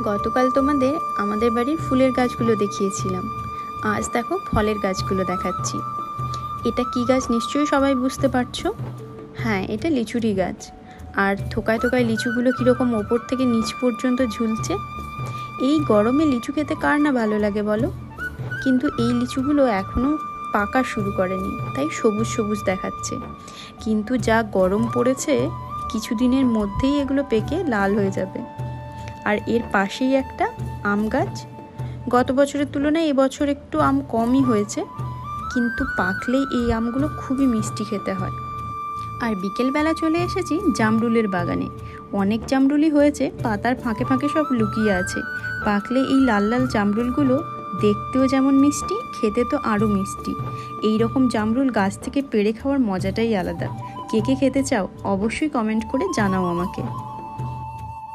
গতকাল তোমাদের আমাদের বাড়ির ফুলের গাছগুলো দেখিয়েছিলাম, আজ দেখো ফলের গাছগুলো দেখাচ্ছি। এটা কি গাছ নিশ্চয়ই সবাই বুঝতে পারছো। হ্যাঁ, এটা লিচুরই গাছ। আর থোকায় থোকায় লিচুগুলো কীরকম ওপর থেকে নিচ পর্যন্ত ঝুলছে। এই গরমে লিচু খেতে কার না ভালো লাগে বলো। কিন্তু এই লিচুগুলো এখনও পাকা শুরু করেনি, তাই সবুজ সবুজ দেখাচ্ছে। কিন্তু যা গরম পড়েছে, কিছুদিনের মধ্যেই এগুলো পেকে লাল হয়ে যাবে। আর এর পাশেই একটা আম গাছ। গত বছরের তুলনায় এবছর একটু আম কমই হয়েছে, কিন্তু পাকলেই এই আমগুলো খুবই মিষ্টি খেতে হয়। আর বিকেলবেলা চলে এসেছি জামরুলের বাগানে। অনেক জামরুলই হয়েছে, পাতার ফাঁকে ফাঁকে সব লুকিয়ে আছে। পাকলে এই লাল লাল জামরুলগুলো দেখতেও যেমন মিষ্টি, খেতে তো আরও মিষ্টি। এই রকম জামরুল গাছ থেকে পেড়ে খাওয়ার মজাটাই আলাদা। কে কে খেতে চাও অবশ্যই কমেন্ট করে জানাও আমাকে।